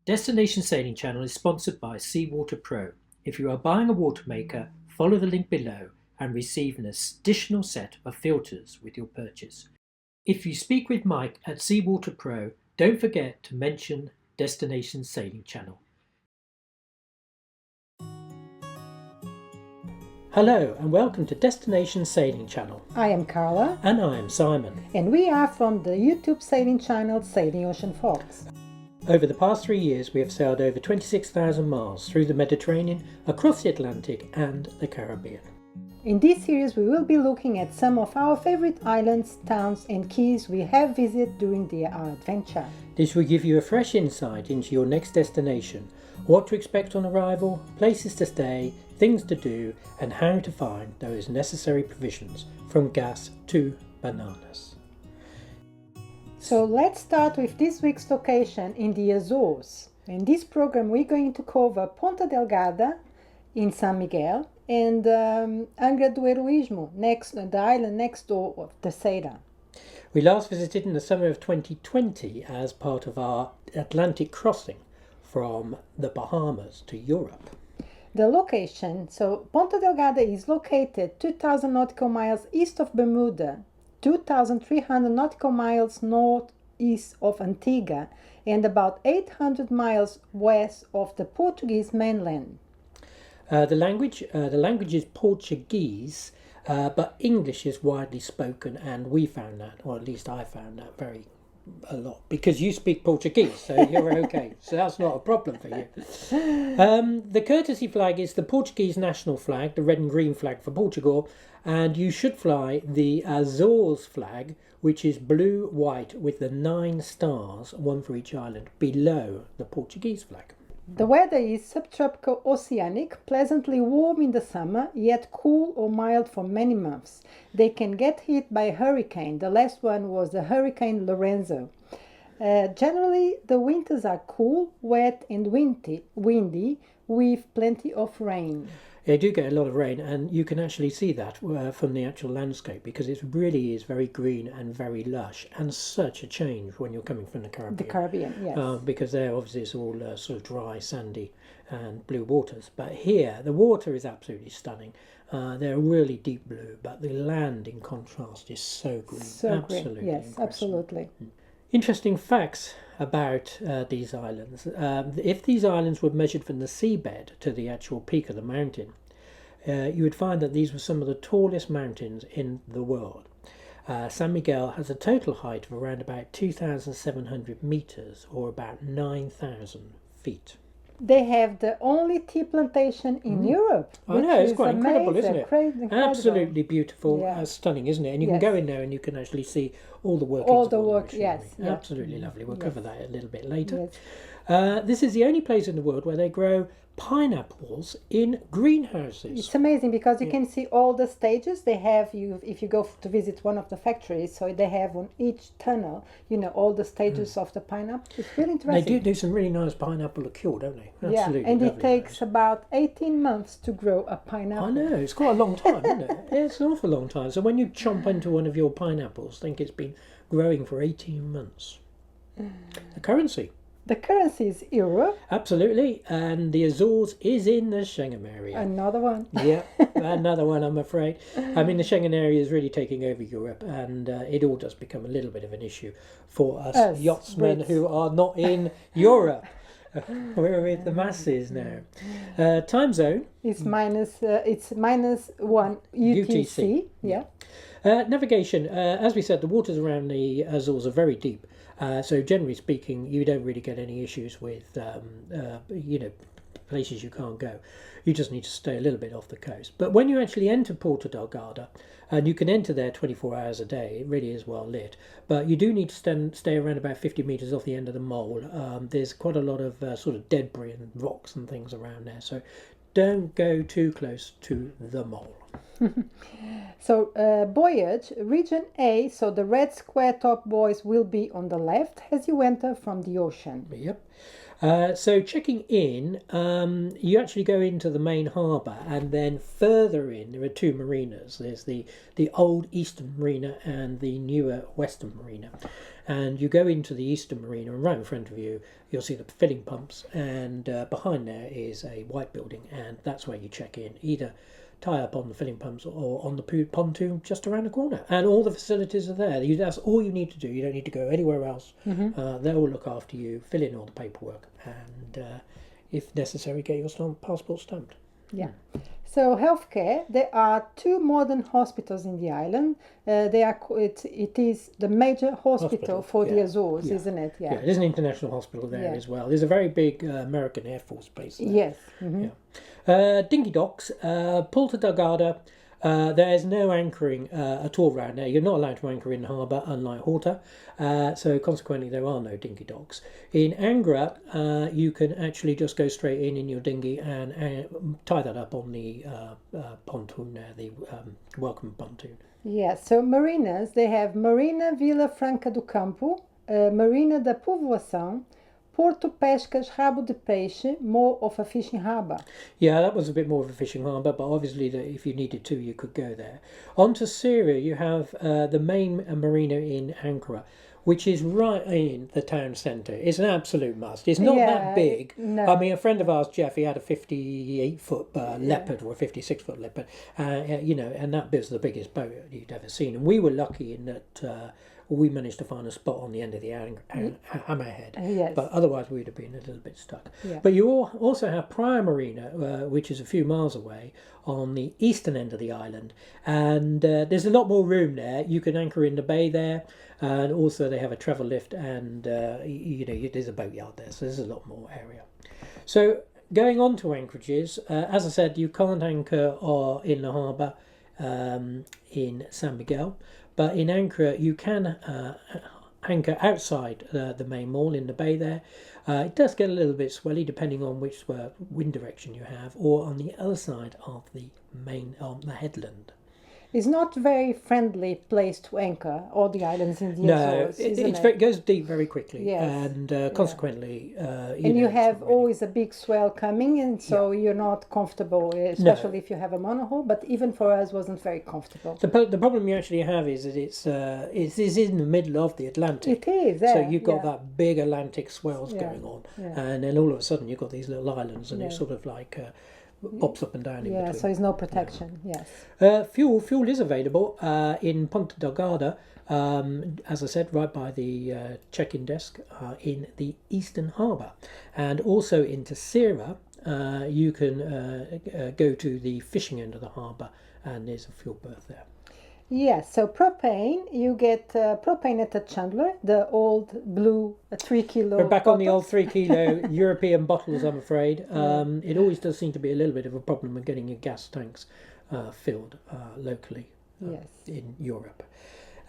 Destination Sailing Channel is sponsored by Seawater Pro. If you are buying a watermaker, follow the link below and receive an additional set of filters with your purchase. If you speak with Mike at Seawater Pro, don't forget to mention Destination Sailing Channel. Hello and welcome to Destination Sailing Channel. I am Carla. And I am Simon. And we are from the YouTube sailing channel Sailing Ocean Fox. Over the past 3 years we have sailed over 26,000 miles through the Mediterranean, across the Atlantic and the Caribbean. In this series we will be looking at some of our favorite islands, towns and keys we have visited during our adventure. This will give you a fresh insight into your next destination, what to expect on arrival, places to stay, things to do and how to find those necessary provisions from gas to bananas. So let's start with this week's location in the Azores. In this program we're going to cover Ponta Delgada in São Miguel and Angra do Heroísmo, the island next door of Terceira. We last visited in the summer of 2020 as part of our Atlantic crossing from the Bahamas to Europe. The location, so Ponta Delgada is located 2,000 nautical miles east of Bermuda, 2,300 nautical miles northeast of Antigua, and about 800 miles west of the Portuguese mainland. The language is Portuguese, but English is widely spoken, and we found that, or at least I found that a lot, because you speak Portuguese, so you're okay. So that's not a problem for you. The courtesy flag is the Portuguese national flag, the red and green flag for Portugal, and you should fly the Azores flag, which is blue, white, with the 9 stars, one for each island, below the Portuguese flag. The weather is subtropical oceanic, pleasantly warm in the summer, yet cool or mild for many months. They can get hit by a hurricane. The last one was the Hurricane Lorenzo. Generally, the winters are cool, wet and windy, with plenty of rain. They do get a lot of rain, and you can actually see that from the actual landscape, because it really is very green and very lush, and such a change when you're coming from the Caribbean. The Caribbean, yes. Because there obviously it's all sort of dry, sandy and blue waters. But here the water is absolutely stunning. They're really deep blue, but the land in contrast is so green. So absolutely green, yes, impressive. absolutely. Interesting facts about these islands. If these islands were measured from the seabed to the actual peak of the mountain, you would find that these were some of the tallest mountains in the world. San Miguel has a total height of around about 2,700 metres, or about 9,000 feet. They have the only tea plantation in Europe. I know, it's quite amazing. incredible, isn't it? Incredible. Absolutely beautiful, Yeah. stunning, isn't it? And you can Yes. go in there and you can actually see all the workings All of the all work, machinery. yes, yeah. Absolutely lovely. We'll cover that a little bit later. Yes. This is the only place in the world where they grow pineapples in greenhouses. It's amazing because you can see all the stages they have. If you go to visit one of the factories, so they have on each tunnel, all the stages of the pineapple. It's really interesting. They do some really nice pineapple liqueur, don't they? Absolutely yeah, and it lovely takes those. about 18 months to grow a pineapple. I know, it's quite a long time, isn't it? It's an awful long time. So when you chomp into one of your pineapples, think it's been growing for 18 months. The currency. The currency is euro. Absolutely, and the Azores is in the Schengen area. Another one. Yeah, another one, I'm afraid. I mean, the Schengen area is really taking over Europe, and it all does become a little bit of an issue for us yachtsmen Brits. who are not in Europe. We're with the masses now. Time zone. It's minus 1 UTC. Yeah. Navigation. As we said, the waters around the Azores are very deep. So generally speaking, you don't really get any issues with, places you can't go. You just need to stay a little bit off the coast. But when you actually enter Ponta Delgada, and you can enter there 24 hours a day, it really is well lit. But you do need to stay around about 50 metres off the end of the mole. There's quite a lot of sort of debris and rocks and things around there. So don't go too close to the mole. So voyage, region A, so the red square top buoys will be on the left as you enter from the ocean. Yep. So checking in, you actually go into the main harbour, and then further in there are two marinas. There's the old Eastern Marina and the newer Western Marina. And you go into the Eastern Marina, and right in front of you, you'll see the filling pumps, and behind there is a white building, and that's where you check in. Either tie up on the filling pumps or on the pontoon just around the corner, and all the facilities are there. That's all you need to do. You don't need to go anywhere else. They'll look after you, fill in all the paperwork, and if necessary, get your passport stamped. Yeah. So healthcare, there are two modern hospitals in the island. It is the major hospital for the Azores, isn't it? Yeah, there's an international hospital there as well. There's a very big American Air Force base there. Yes. Dinghy docks, Ponta Delgada. There's no anchoring at all around there. You're not allowed to anchor in the harbour, unlike Horta. So consequently, there are no dinghy docks. In Angra, you can actually just go straight in your dinghy and tie that up on the pontoon there, the welcome pontoon. Yeah, so marinas, they have Marina Vila Franca do Campo, Marina da Povoação, Porto Pescas Rabo de Peixe, more of a fishing harbour. Yeah, that was a bit more of a fishing harbour, but obviously if you needed to, you could go there. On Terceira, you have the main marina in Ankara, which is right in the town centre. It's an absolute must. It's not that big. No. I mean, a friend of ours, Jeff, he had a 58-foot leopard or a 56-foot leopard, and that was the biggest boat you'd ever seen. And we were lucky in that we managed to find a spot on the end of the hammerhead. Yes. But otherwise, we'd have been a little bit stuck. Yeah. But you also have Praia Marina, which is a few miles away on the eastern end of the island. And there's a lot more room there. You can anchor in the bay there. And also they have a travel lift, and there's a boatyard there. So there's a lot more area. So going on to anchorages, as I said, you can't anchor in the harbour in San Miguel. But in Angra, you can anchor outside the main mall in the bay there. It does get a little bit swelly depending on which wind direction you have, or on the other side of the the headland. It's not very friendly place to anchor, all the islands in the Azores, it goes deep very quickly, yes. And consequently... you have always a big swell coming, and so you're not comfortable, especially if you have a monohull, but even for us wasn't very comfortable. The problem you actually have is that it's in the middle of the Atlantic. It is, so you've got that big Atlantic swells going on, and then all of a sudden you've got these little islands, and it's sort of like... pops up and down in between. So there's no protection, yes. Fuel is available in Ponta Delgada, as I said, right by the check-in desk in the Eastern Harbour. And also in Terceira, you can go to the fishing end of the harbour, and there's a fuel berth there. Yes, so propane, you get propane at the Chandler, the old blue 3 kilo. We're back bottles. on the old 3 kilo European bottles, I'm afraid. It always does seem to be a little bit of a problem with getting your gas tanks filled locally in Europe.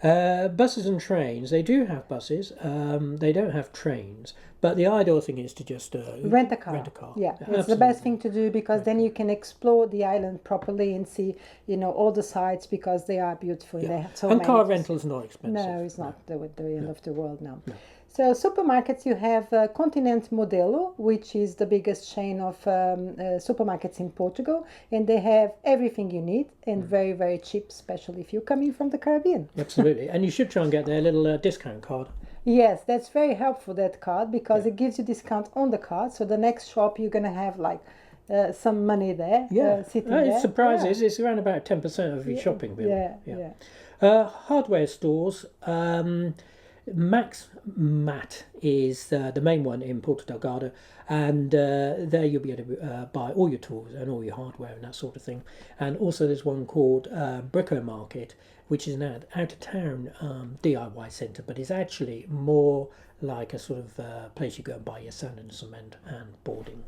Buses and trains, they do have buses, they don't have trains, but the ideal thing is to just rent a car. Yeah, it's Absolutely. the best thing to do, because then you can explore the island properly and see, all the sites, because they are beautiful. They have so and many. car rental is not expensive. No, it's not the end of the world now. No. So supermarkets, you have Continente Modelo, which is the biggest chain of supermarkets in Portugal, and they have everything you need, and very, very cheap, especially if you're coming from the Caribbean. Absolutely, and you should try and get their little discount card. Yes, that's very helpful, that card, because it gives you discount on the card, so the next shop you're going to have like some money there sitting there. It surprises. It's around about 10% of your shopping bill. Hardware stores... Mat is the main one in Ponta Delgada, and there you'll be able to buy all your tools and all your hardware and that sort of thing. And also there's one called Brico Market, which is an out-of-town DIY centre, but it's actually more like a sort of place you go and buy your sand and cement and boarding.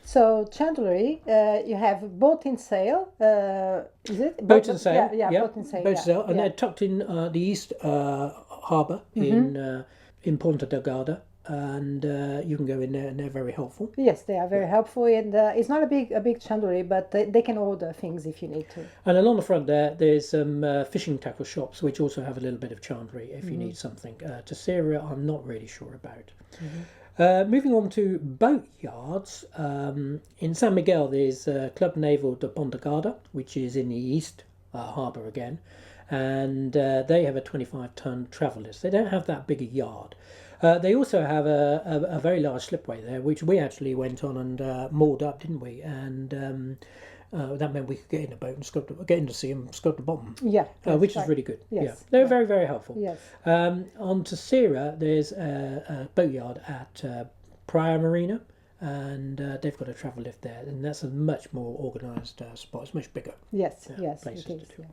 So chandlery, you have boat in sail. Is it boat in sail? Yeah, boat in sail. Boat in sail, and they're tucked in the east harbour in Ponta Delgada, and you can go in there, and they're very helpful. Yes, they are very helpful, and it's not a big chandlery, but they can order things if you need to. And along the front there's some fishing tackle shops, which also have a little bit of chandlery if you need something. Terceira, I'm not really sure about. Moving on to boat yards, in San Miguel there's Club Naval de Ponta Delgada, which is in the east harbour again, and they have a 25-ton travel list. They don't have that big a yard. They also have a very large slipway there, which we actually went on and moored up, didn't we? And that meant we could get in a boat and get in to sea and scrub the bottom. Yeah, which is really good. Yes. Yeah, they're very, very helpful. Yes. On Terceira, there's a boatyard at Praia Marina, and they've got a travel lift there, and that's a much more organised spot. It's much bigger. Yes, Yeah, yes, places it is. to do.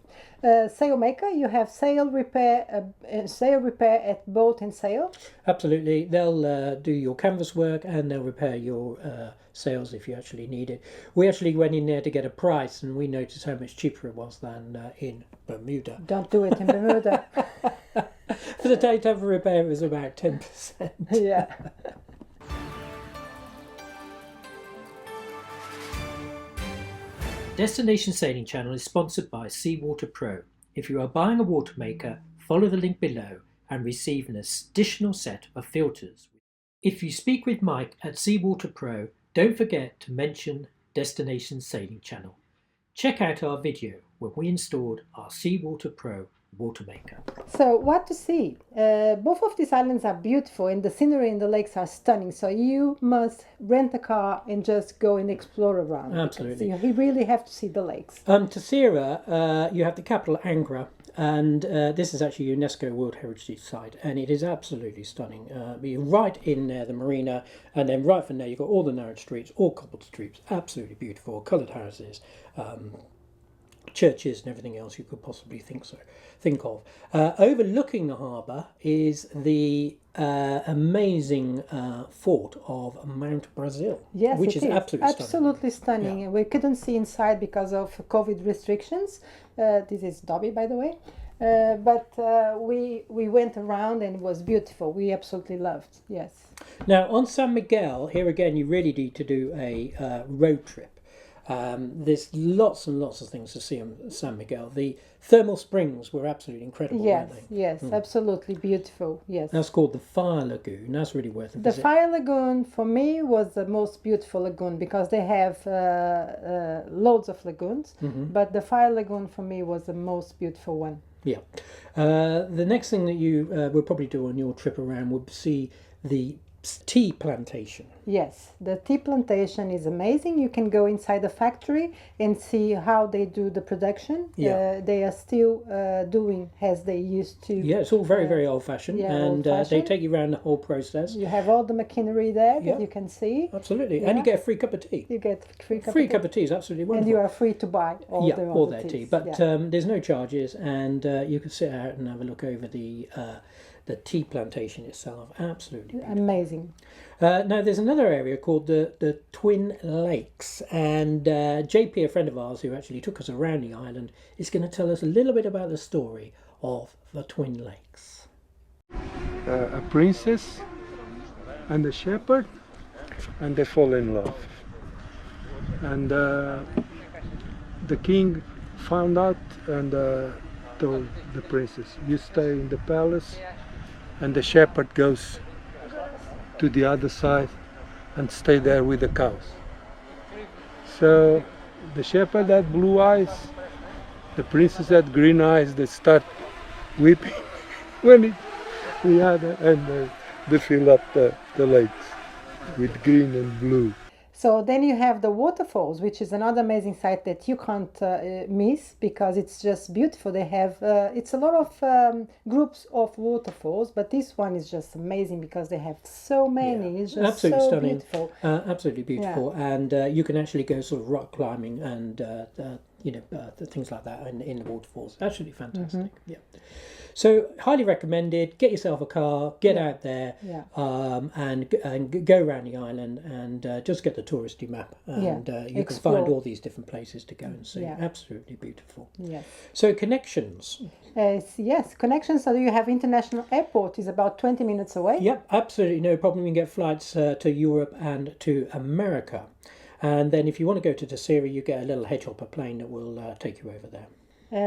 Yeah. Sailmaker, you have sail repair at boat and sail. Absolutely, they'll do your canvas work and they'll repair your sails if you actually need it. We actually went in there to get a price, and we noticed how much cheaper it was than in Bermuda. Don't do it in Bermuda. For the daytime repair, it was about 10%. Yeah. Destination Sailing Channel is sponsored by Seawater Pro. If you are buying a watermaker, follow the link below and receive an additional set of filters. If you speak with Mike at Seawater Pro, don't forget to mention Destination Sailing Channel. Check out our video when we installed our Seawater Pro watermaker. So what to see? Both of these islands are beautiful, and the scenery in the lakes are stunning. So you must rent a car and just go and explore around. Absolutely. You really have to see the lakes. Terceira, you have the capital Angra, and this is actually a UNESCO World Heritage Site, and it is absolutely stunning. You're right in there, the marina, and then right from there you've got all the narrow streets, all cobbled streets, absolutely beautiful, coloured houses, churches and everything else you could possibly think of. Overlooking the harbour is the amazing fort of Mount Brazil, Yes, which it is absolutely stunning. Yeah. We couldn't see inside because of COVID restrictions. This is Dobby, by the way. But we went around and it was beautiful. We absolutely loved. Yes. Now on San Miguel, here again, you really need to do a road trip. There's lots and lots of things to see on San Miguel. The thermal springs were absolutely incredible, Yes, weren't they? yes, absolutely beautiful. Yes. That's called the Fire Lagoon. That's really worth a The visit. Fire Lagoon for me was the most beautiful lagoon because they have loads of lagoons, but the Fire Lagoon for me was the most beautiful one. Yeah. The next thing that you will probably do on your trip around would see the tea plantation. Yes, the tea plantation is amazing. You can go inside the factory and see how they do the production. Yeah. They are still doing as they used to. Yeah, it's all very, very old-fashioned, yeah, and they old-fashioned. take you around the whole process. You have all the machinery there that Yeah. you can see. Absolutely, Yeah. and you get a free cup of tea. You get free Cup of tea is absolutely wonderful. and you are free to buy all all the their tea, teas. but Yeah. there's no charges, and you can sit out and have a look over the tea plantation itself. Absolutely beautiful. Amazing. Now there's another area called the Twin Lakes, and JP, a friend of ours who actually took us around the island, is going to tell us a little bit about the story of the Twin Lakes. A princess and a shepherd, and they fall in love, and the king found out and told the princess, you stay in the palace, and the shepherd goes to the other side and stay there with the cows. So the shepherd had blue eyes, the princess had green eyes. They start weeping when they fill up the lakes with green and blue. So then you have the waterfalls, which is another amazing site that you can't miss because it's just beautiful. They have it's a lot of groups of waterfalls, but this one is just amazing because they have so many. Yeah. It's just absolutely so stunning. beautiful. Absolutely beautiful, and you can actually go sort of rock climbing and things like that in the waterfalls. Absolutely fantastic. Yeah. So highly recommended. Get yourself a car, get out there, and go around the island and just get the touristy map, and you can find all these different places to go and see. Yeah. Absolutely beautiful. Yes. So connections. Yes, connections. So you have international airport is about 20 minutes away. Yep, absolutely no problem. You can get flights to Europe and to America. And then if you want to go to Terceira, you get a little hedgehopper plane that will take you over there.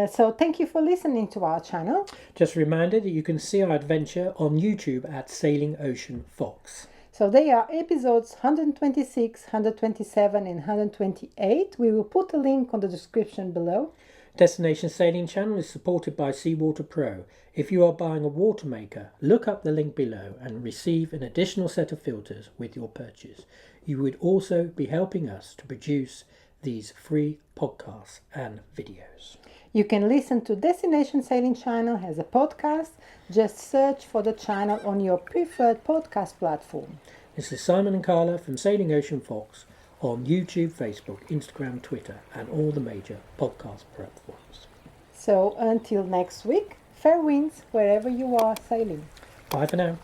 So thank you for listening to our channel. Just a reminder that you can see our adventure on YouTube at Sailing Ocean Fox. So they are episodes 126, 127 and 128. We will put a link on the description below. Destination Sailing Channel is supported by Seawater Pro. If you are buying a watermaker, look up the link below and receive an additional set of filters with your purchase. You would also be helping us to produce these free podcasts and videos. You can listen to Destination Sailing Channel as a podcast. Just search for the channel on your preferred podcast platform. This is Simon and Carla from Sailing Ocean Fox on YouTube, Facebook, Instagram, Twitter and all the major podcast platforms. So until next week, fair winds wherever you are sailing. Bye for now.